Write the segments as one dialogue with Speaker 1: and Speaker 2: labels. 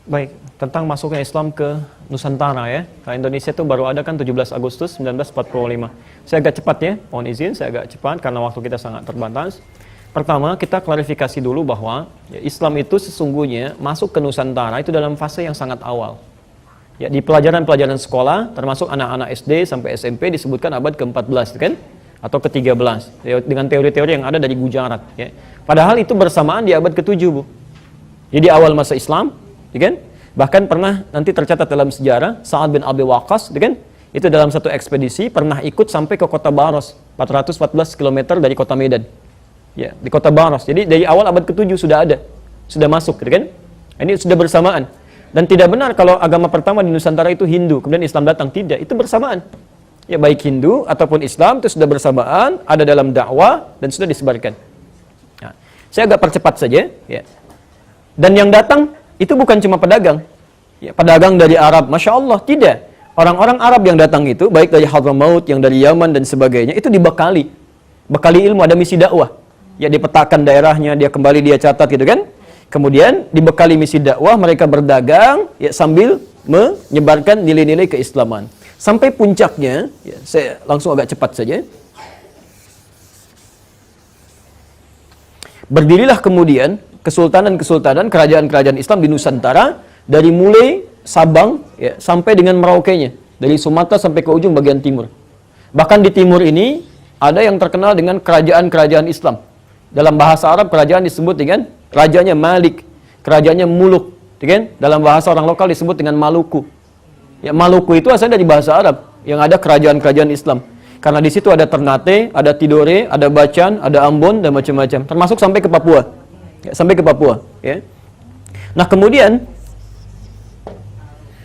Speaker 1: Baik, tentang masuknya Islam ke Nusantara ya. Kalau Indonesia itu baru ada kan 17 Agustus 1945. Saya agak cepat ya, mohon izin saya agak cepat karena waktu kita sangat terbatas. Pertama, kita klarifikasi dulu bahwa ya, Islam itu sesungguhnya masuk ke Nusantara itu dalam fase yang sangat awal. Ya, di pelajaran-pelajaran sekolah, termasuk anak-anak SD sampai SMP disebutkan abad ke-14 kan? Atau ke-13 ya, dengan teori-teori yang ada dari Gujarat ya. Padahal itu bersamaan di abad ke-7, Bu. Jadi awal masa Islam, ya kan? Bahkan pernah nanti tercatat dalam sejarah Sa'ad bin Abi Waqqas, ya kan? Itu dalam satu ekspedisi pernah ikut sampai ke kota Baros, 414 km dari kota Medan. Ya, di kota Baros. Jadi dari awal abad ke-7 sudah ada, sudah masuk, ya kan? Ini sudah bersamaan. Dan tidak benar kalau agama pertama di Nusantara itu Hindu, kemudian Islam datang, tidak, itu bersamaan. Ya, baik Hindu ataupun Islam itu sudah bersamaan, ada dalam dakwah dan sudah disebarkan. Nah, saya agak percepat saja, ya. Dan yang datang itu bukan cuma pedagang, ya, pedagang dari Arab, Masya Allah, tidak. Orang-orang Arab yang datang itu, baik dari Hadramaut, yang dari Yaman dan sebagainya, itu dibekali. Bekali ilmu, ada misi dakwah. Ya, dipetakan daerahnya, dia kembali, dia catat gitu kan. Kemudian dibekali misi dakwah, mereka berdagang, ya, sambil menyebarkan nilai-nilai keislaman. Sampai puncaknya, ya, saya langsung agak cepat saja. Berdirilah kemudian kesultanan-kesultanan, kerajaan-kerajaan Islam di Nusantara dari mulai Sabang ya, sampai dengan Merauke-nya, dari Sumatera sampai ke ujung bagian timur. Bahkan di timur ini ada yang terkenal dengan kerajaan-kerajaan Islam. Dalam bahasa Arab kerajaan disebut dengan rajanya Malik, kerajaannya Muluk, ya kan? Dalam bahasa orang lokal disebut dengan Maluku. Ya, Maluku itu asalnya dari bahasa Arab yang ada kerajaan-kerajaan Islam. Karena di situ ada Ternate, ada Tidore, ada Bacan, ada Ambon dan macam-macam. Termasuk sampai ke Papua. Ya, sampai ke Papua, ya. Nah, kemudian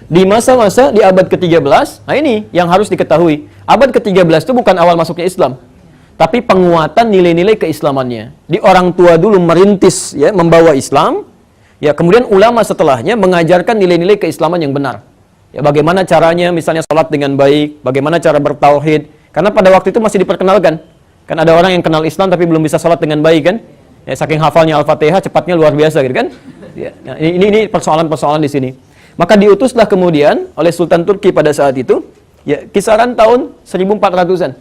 Speaker 1: di masa-masa di abad ke-13, nah ini yang harus diketahui. Abad ke-13 itu bukan awal masuknya Islam, tapi penguatan nilai-nilai keislamannya. Di orang tua dulu merintis ya, membawa Islam. Ya, kemudian ulama setelahnya mengajarkan nilai-nilai keislaman yang benar. Ya, bagaimana caranya misalnya sholat dengan baik, bagaimana cara bertauhid. Karena pada waktu itu masih diperkenalkan. Kan ada orang yang kenal Islam tapi belum bisa sholat dengan baik kan? Ya, saking hafalnya Al-Fatihah cepatnya luar biasa gitu kan? Ya, nah, ini persoalan-persoalan di sini. Maka diutuslah kemudian oleh Sultan Turki pada saat itu, ya kisaran tahun 1400-an.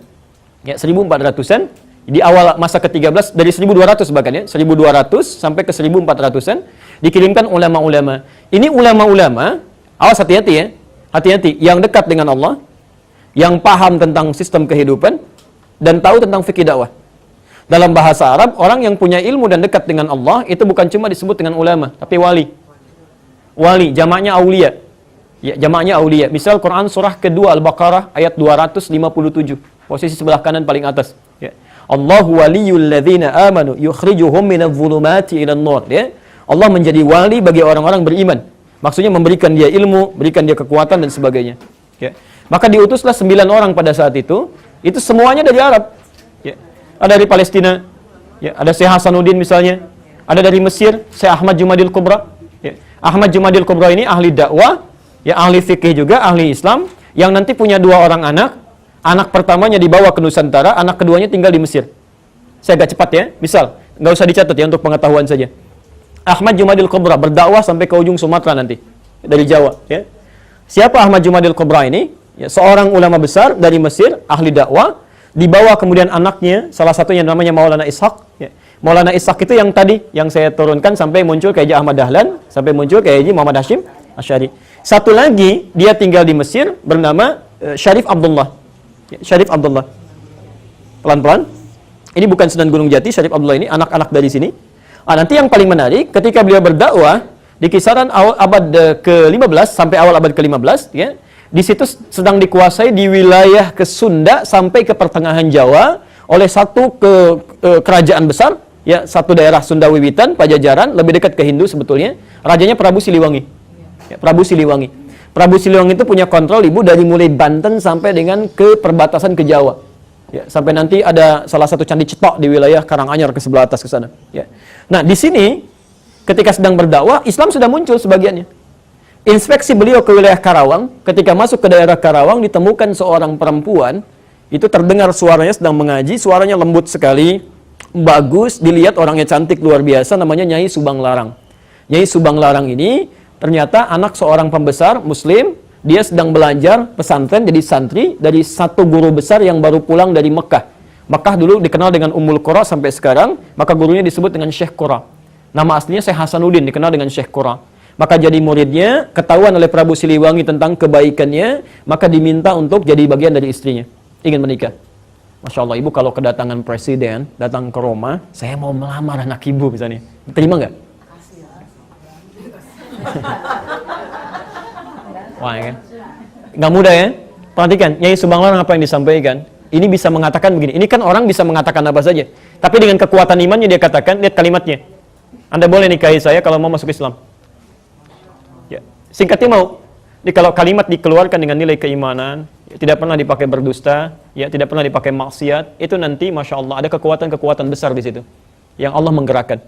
Speaker 1: Ya, 1400-an di awal masa ke-13 dari 1200 bahkan ya, 1200 sampai ke 1400-an dikirimkan ulama-ulama. Ini ulama-ulama, awas hati-hati ya. Hati-hati, yang dekat dengan Allah, yang paham tentang sistem kehidupan, dan tahu tentang fikih dakwah. Dalam bahasa Arab, orang yang punya ilmu dan dekat dengan Allah, itu bukan cuma disebut dengan ulama, tapi wali. Wali, jamaknya aulia. Ya, jamaknya aulia. Misal Quran surah kedua Al-Baqarah, ayat 257. Posisi sebelah kanan paling atas. Ya. Allahu waliyul ladzina amanu, yukhrijuhum minadh-dhulumati ilan nur. Ya. Allah menjadi wali bagi orang-orang beriman. Maksudnya memberikan dia ilmu, berikan dia kekuatan dan sebagainya. Ya. Maka diutuslah 9 orang pada saat itu semuanya dari Arab. Ya. Ada dari Palestina, ya. Ada Syekh Hasanuddin misalnya, ada dari Mesir, Syekh Ahmad Jumadil Kubra. Ya. Ahmad Jumadil Kubra ini ahli dakwah, ya, ahli fikih juga, ahli Islam, yang nanti punya 2 orang anak. Anak pertamanya dibawa ke Nusantara, anak keduanya tinggal di Mesir. Saya agak cepat ya, misal, nggak usah dicatat ya untuk pengetahuan saja. Ahmad Jumadil Kubra berdakwah sampai ke ujung Sumatera nanti, dari Jawa. Ya. Siapa Ahmad Jumadil Kubra ini? Ya, seorang ulama besar dari Mesir, ahli dakwah, dibawa kemudian anaknya, salah satunya namanya Maulana Ishaq. Ya. Maulana Ishaq itu yang tadi, yang saya turunkan sampai muncul ke Haji Ahmad Dahlan, sampai muncul ke Haji Muhammad Hashim Asy'ari. Satu lagi, dia tinggal di Mesir, bernama Syarif Abdullah. Ya, Syarif Abdullah. Pelan-pelan. Ini bukan Sunan Gunung Jati, Syarif Abdullah ini, anak-anak dari sini. Nanti yang paling menarik, ketika beliau berdakwah, di kisaran awal abad ke-15 sampai awal abad ke-15, ya, di situ sedang dikuasai di wilayah ke Sunda sampai ke pertengahan Jawa oleh satu kerajaan besar, ya, satu daerah Sunda Wiwitan, Pajajaran, lebih dekat ke Hindu sebetulnya. Rajanya Prabu Siliwangi. Ya, Prabu Siliwangi. Prabu Siliwangi itu punya kontrol Ibu dari mulai Banten sampai dengan ke perbatasan ke Jawa. Ya, sampai nanti ada salah satu candi cetok di wilayah Karanganyar ke sebelah atas ke sana. Ya. Nah, di sini ketika sedang berdakwah, Islam sudah muncul sebagiannya. Inspeksi beliau ke wilayah Karawang, ketika masuk ke daerah Karawang ditemukan seorang perempuan, itu terdengar suaranya sedang mengaji, suaranya lembut sekali, bagus, dilihat orangnya cantik luar biasa, namanya Nyai Subang Larang. Nyai Subang Larang ini Ternyata anak seorang pembesar Muslim, dia sedang belajar pesantren jadi santri dari satu guru besar yang baru pulang dari Mekah. Mekah dulu dikenal dengan Ummul Qura sampai sekarang, maka gurunya disebut dengan Syekh Qura. Nama aslinya Syekh Hasanuddin, dikenal dengan Syekh Qura. Maka jadi muridnya, ketahuan oleh Prabu Siliwangi tentang kebaikannya, maka diminta untuk jadi bagian dari istrinya, ingin menikah. Masya Allah, ibu kalau kedatangan presiden, datang ke Roma, saya mau melamar anak ibu misalnya, terima nggak? Wah, ya kan? Nggak mudah ya. Perhatikan, Nyai Subanglarang apa yang disampaikan. Ini bisa mengatakan begini. Ini kan orang bisa mengatakan apa saja. Tapi dengan kekuatan imannya dia katakan, lihat kalimatnya. Anda boleh nikahi saya kalau mau masuk Islam. Ya. Singkatnya mau. Jadi kalau kalimat dikeluarkan dengan nilai keimanan, ya, tidak pernah dipakai berdusta, ya, tidak pernah dipakai maksiat, itu nanti Masya Allah ada kekuatan-kekuatan besar di situ. Yang Allah menggerakkan.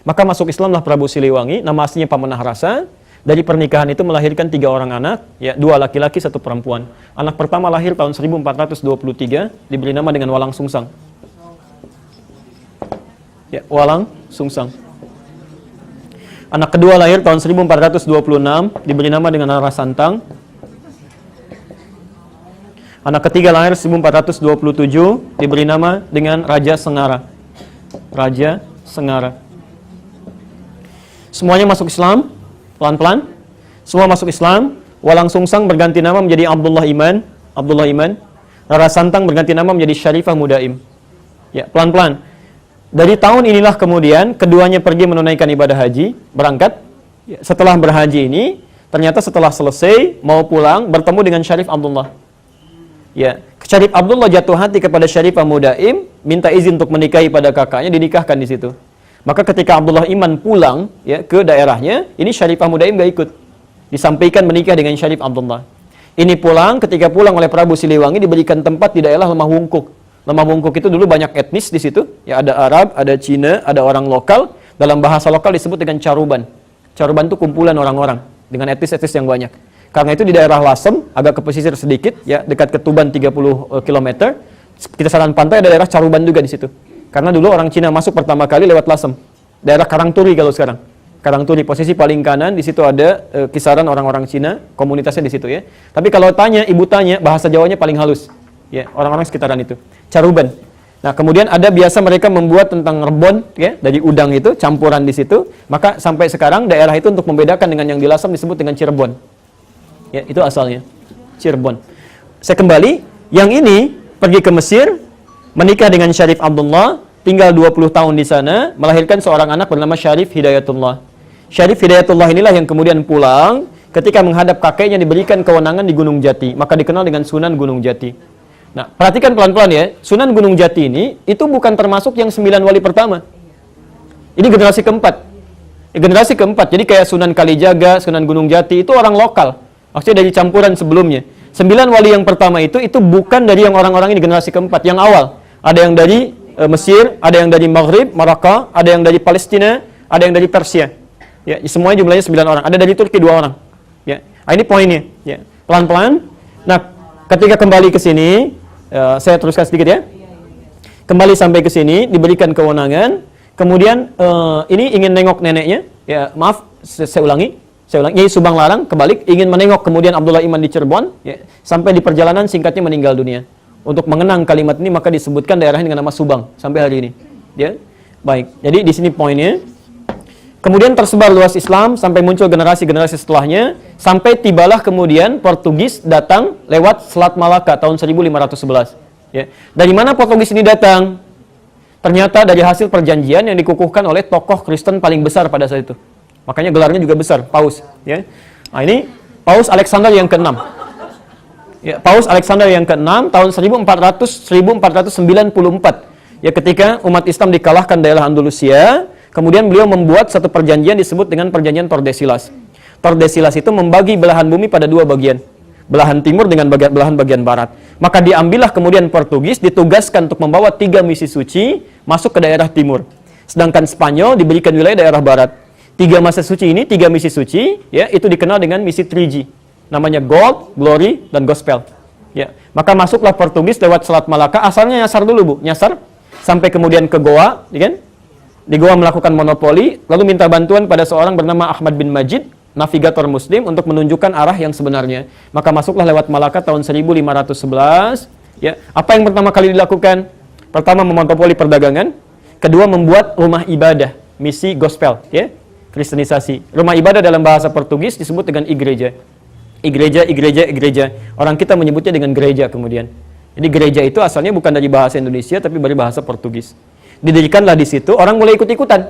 Speaker 1: Maka masuk Islamlah Prabu Siliwangi, nama aslinya Pamanah Rasa. Dari pernikahan itu melahirkan 3 orang anak, ya, 2 laki-laki, 1 perempuan. Anak pertama lahir tahun 1423, diberi nama dengan Walang Sungsang. Ya, Walang Sungsang. Anak kedua lahir tahun 1426, diberi nama dengan Rara Santang. Anak ketiga lahir 1427, diberi nama dengan Raja Sengara. Raja Sengara. Semuanya masuk Islam. Pelan-pelan, semua masuk Islam. Walang Sungsang berganti nama menjadi Abdullah Iman. Abdullah Iman. Rara Santang berganti nama menjadi Syarifah Mudaim. Ya, pelan-pelan. Dari tahun inilah kemudian keduanya pergi menunaikan ibadah haji, berangkat. Ya, setelah berhaji ini, ternyata setelah selesai mau pulang bertemu dengan Syarif Abdullah. Ya, Syarif Abdullah jatuh hati kepada Syarifah Mudaim, minta izin untuk menikahi pada kakaknya, dinikahkan di situ. Maka ketika Abdullah Iman pulang, ya, ke daerahnya, ini Syarifah Mudaim gak ikut. Disampaikan menikah dengan Syarif Abdullah. Ini pulang, ketika pulang oleh Prabu Siliwangi diberikan tempat di daerah Lemah Wungkuk. Lemah Wungkuk itu dulu banyak etnis di situ, ya, ada Arab, ada Cina, ada orang lokal. Dalam bahasa lokal disebut dengan Caruban. Caruban itu kumpulan orang-orang dengan etnis-etnis yang banyak. Karena itu di daerah Lasem, agak ke pesisir sedikit, ya, dekat ke Tuban 30 km. Kita saran pantai ada daerah Caruban juga di situ. Karena dulu orang Cina masuk pertama kali lewat Lasem. Daerah Karangturi kalau sekarang. Karangturi posisi paling kanan, di situ ada kisaran orang-orang Cina, komunitasnya di situ ya. Tapi kalau tanya, ibu tanya, bahasa Jawanya paling halus. Ya, orang-orang sekitaran itu. Caruban. Nah, kemudian ada biasa mereka membuat tentang rebon ya, dari udang itu, campuran di situ. Maka sampai sekarang daerah itu untuk membedakan dengan yang di Lasem disebut dengan Cirebon. Ya, itu asalnya. Cirebon. Saya kembali, yang ini pergi ke Mesir, menikah dengan Syarif Abdullah, tinggal 20 tahun di sana, melahirkan seorang anak bernama Syarif Hidayatullah. Syarif Hidayatullah inilah yang kemudian pulang, ketika menghadap kakeknya diberikan kewenangan di Gunung Jati, maka dikenal dengan Sunan Gunung Jati. Nah, perhatikan pelan-pelan ya, Sunan Gunung Jati ini, itu bukan termasuk yang 9 wali pertama. Ini generasi keempat. Generasi keempat, jadi kayak Sunan Kalijaga, Sunan Gunung Jati, itu orang lokal. Maksudnya dari campuran sebelumnya. 9 wali yang pertama itu bukan dari yang orang-orang ini generasi keempat, yang awal. Ada yang dari Mesir, ada yang dari Maghrib, Maroko, ada yang dari Palestina, ada yang dari Persia. Ya, semuanya jumlahnya 9 orang. Ada dari Turki 2 orang. Ya, nah, ini poinnya. Ya, pelan-pelan. Nah, ketika kembali ke sini, saya teruskan sedikit ya. Kembali sampai ke sini, diberikan kewenangan. Kemudian ini ingin nengok neneknya. Ya, maaf, saya ulangi. Nyai Subanglarang kebalik ingin menengok kemudian Abdullah Iman di Cirebon. Ya, sampai di perjalanan singkatnya meninggal dunia. Untuk mengenang kalimat ini maka disebutkan daerahnya dengan nama Subang sampai hari ini. Ya, baik. Jadi di sini poinnya. Kemudian tersebar luas Islam sampai muncul generasi-generasi setelahnya, sampai tibalah kemudian Portugis datang lewat Selat Malaka tahun 1511. Ya. Dari mana Portugis ini datang? Ternyata dari hasil perjanjian yang dikukuhkan oleh tokoh Kristen paling besar pada saat itu. Makanya gelarnya juga besar, Paus. Ya. Nah, ini Paus Alexander yang ke-6. Ya, Paus Alexander yang ke-6 tahun 1494. Ya, ketika umat Islam dikalahkan daerah Andalusia, kemudian beliau membuat satu perjanjian disebut dengan perjanjian Tordesillas. Tordesillas itu membagi belahan bumi pada 2 bagian. Belahan timur dengan belahan bagian barat. Maka diambillah kemudian Portugis ditugaskan untuk membawa 3 misi suci masuk ke daerah timur. Sedangkan Spanyol diberikan wilayah daerah barat. 3 misi suci ini, 3 misi suci, ya, itu dikenal dengan misi 3G. Namanya Gold, Glory, dan Gospel. Ya, maka masuklah Portugis lewat Selat Malaka. Asalnya nyasar dulu, Bu. Nyasar sampai kemudian ke Goa, ya kan? Di Goa melakukan monopoli, lalu minta bantuan pada seorang bernama Ahmad bin Majid navigator muslim untuk menunjukkan arah yang sebenarnya. Maka masuklah lewat Malaka tahun 1511. Ya, apa yang pertama kali dilakukan? Pertama, memonopoli perdagangan. Kedua, membuat rumah ibadah, misi gospel, ya, kristenisasi. Rumah ibadah dalam bahasa Portugis disebut dengan igreja. Igreja. Orang kita menyebutnya dengan gereja kemudian. Jadi gereja itu asalnya bukan dari bahasa Indonesia tapi dari bahasa Portugis. Didirikanlah di situ, orang mulai ikut-ikutan.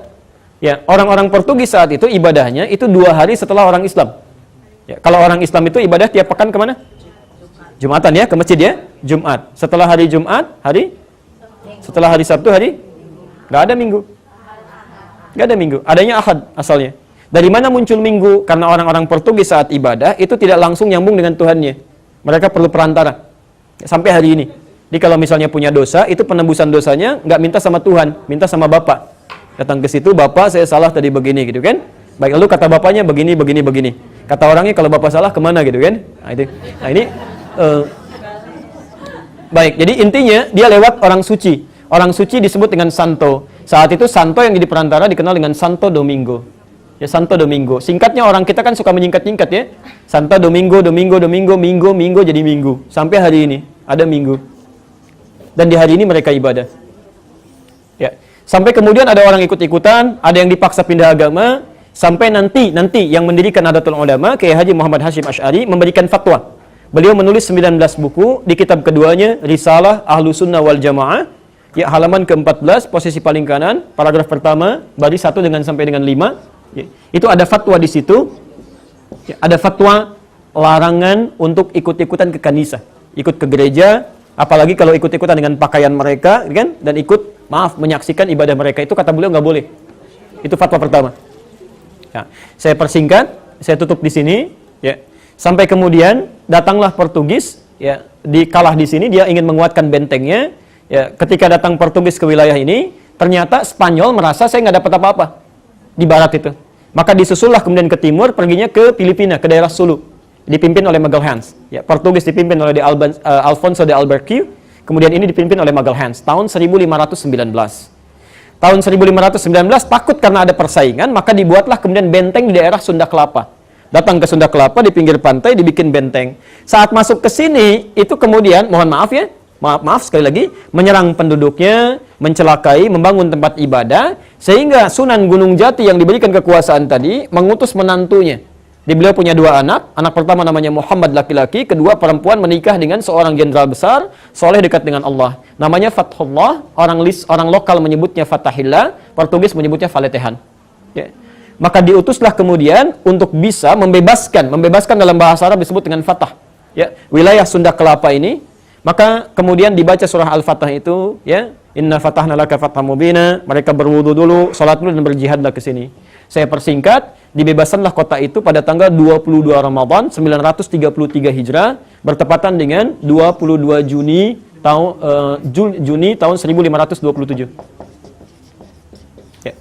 Speaker 1: Ya, orang-orang Portugis saat itu ibadahnya itu 2 hari setelah orang Islam. Ya, kalau orang Islam itu ibadah tiap pekan kemana? Jumatan ya, ke masjid ya, Jumat. Setelah hari Jumat, setelah hari Sabtu nggak ada Minggu. Nggak ada Minggu, adanya Ahad asalnya. Dari mana muncul Minggu? Karena orang-orang Portugis saat ibadah itu tidak langsung nyambung dengan Tuhannya. Mereka perlu perantara. Sampai hari ini. Jadi kalau misalnya punya dosa, itu penembusan dosanya nggak minta sama Tuhan, minta sama Bapak. Datang ke situ, Bapak saya salah tadi begini gitu kan. Baik, lalu kata bapaknya begini. Kata orangnya kalau Bapak salah kemana gitu kan. Nah ini baik, jadi intinya dia lewat orang suci. Orang suci disebut dengan Santo. Saat itu Santo yang jadi perantara dikenal dengan Santo Domingo. Ya, Santo Domingo. Singkatnya orang kita kan suka menyingkat-nyingkat ya. Santo Domingo, Minggu jadi Minggu. Sampai hari ini ada Minggu. Dan di hari ini mereka ibadah. Ya. Sampai kemudian ada orang ikut-ikutan, ada yang dipaksa pindah agama, sampai nanti yang mendirikan Nahdlatul Ulama, Kiai Haji Muhammad Hasyim Asy'ari memberikan fatwa. Beliau menulis 19 buku, di kitab keduanya Risalah Ahlus Sunnah wal Jamaah. Ya, halaman ke-14, posisi paling kanan, paragraf pertama, baris 1 sampai dengan 5. Ya, itu ada fatwa di situ. Ya, ada fatwa larangan untuk ikut-ikutan ke kanisa, ikut ke gereja, apalagi kalau ikut-ikutan dengan pakaian mereka, kan? Dan menyaksikan ibadah mereka, itu kata beliau nggak boleh. Itu fatwa pertama. Ya, saya persingkat, saya tutup di sini. Ya, sampai kemudian datanglah Portugis, ya, dikalah di sini, dia ingin menguatkan bentengnya. Ya, ketika datang Portugis ke wilayah ini, ternyata Spanyol merasa saya nggak dapat apa-apa di barat itu. Maka disusullah kemudian ke timur, perginya ke Filipina, ke daerah Sulu, dipimpin oleh Magalhães. Ya, Portugis dipimpin oleh Alfonso de Albuquerque, kemudian ini dipimpin oleh Magalhães tahun 1519. Tahun 1519 takut karena ada persaingan, maka dibuatlah kemudian benteng di daerah Sunda Kelapa. Datang ke Sunda Kelapa di pinggir pantai dibikin benteng. Saat masuk ke sini itu kemudian mohon maaf ya, maaf sekali lagi, menyerang penduduknya, mencelakai, membangun tempat ibadah, sehingga Sunan Gunung Jati yang diberikan kekuasaan tadi mengutus menantunya. Beliau punya 2 anak, anak pertama namanya Muhammad laki-laki, kedua perempuan, menikah dengan seorang jenderal besar, soleh dekat dengan Allah. Namanya Fathullah, orang lokal menyebutnya Fatahillah, Portugis menyebutnya Faletehan. Ya. Maka diutuslah kemudian untuk bisa membebaskan dalam bahasa Arab disebut dengan Fatah. Ya, wilayah Sunda Kelapa ini. Maka kemudian dibaca surah Al-Fatah itu, ya, Inna fatahna laka fatham mubina, mereka berwudu dulu, salat dulu dan berjihadlah ke sini. Saya persingkat, dibebasanlah kota itu pada tanggal 22 Ramadan 933 Hijrah, bertepatan dengan 22 Juni tahun 1527. Ya.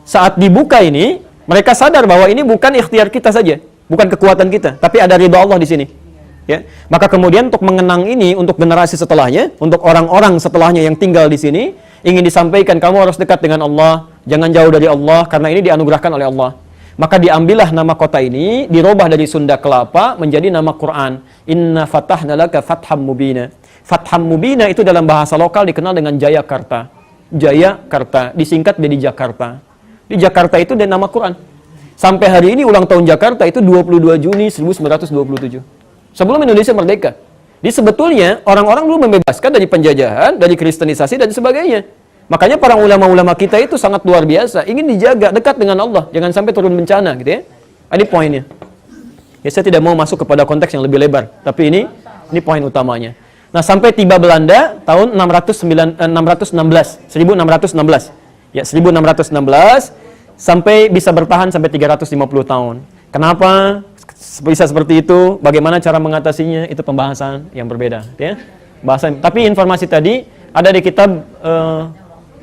Speaker 1: Saat dibuka ini, mereka sadar bahwa ini bukan ikhtiar kita saja, bukan kekuatan kita, tapi ada ridha Allah di sini. Ya, maka kemudian untuk mengenang ini untuk generasi setelahnya, untuk orang-orang setelahnya yang tinggal di sini, ingin disampaikan kamu harus dekat dengan Allah, jangan jauh dari Allah karena ini dianugerahkan oleh Allah. Maka diambillah nama kota ini, dirubah dari Sunda Kelapa menjadi nama Quran. Inna fatahna laka fatham mubina. Fatham mubina itu dalam bahasa lokal dikenal dengan Jayakarta. Jayakarta disingkat menjadi Jakarta. Di Jakarta itu dan nama Quran. Sampai hari ini ulang tahun Jakarta itu 22 Juni 1927. Sebelum Indonesia merdeka. Jadi sebetulnya orang-orang dulu membebaskan dari penjajahan, dari kristenisasi dan sebagainya. Makanya para ulama-ulama kita itu sangat luar biasa, ingin dijaga dekat dengan Allah, jangan sampai turun bencana gitu ya. Ini poinnya. Ya, saya tidak mau masuk kepada konteks yang lebih lebar, tapi ini poin utamanya. Nah, sampai tiba Belanda tahun 1616. Ya, 1616 sampai bisa bertahan sampai 350 tahun. Kenapa bisa seperti itu? Bagaimana cara mengatasinya? Itu pembahasan yang berbeda, ya. Tapi informasi tadi ada di kitab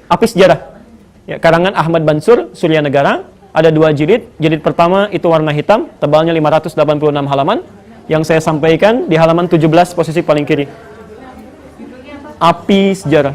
Speaker 1: Api Sejarah. Ya, karangan Ahmad Bansur, Surya Negara. Ada 2 jilid. Jilid pertama itu warna hitam, tebalnya 586 halaman. Yang saya sampaikan di halaman 17 posisi paling kiri. Api Sejarah.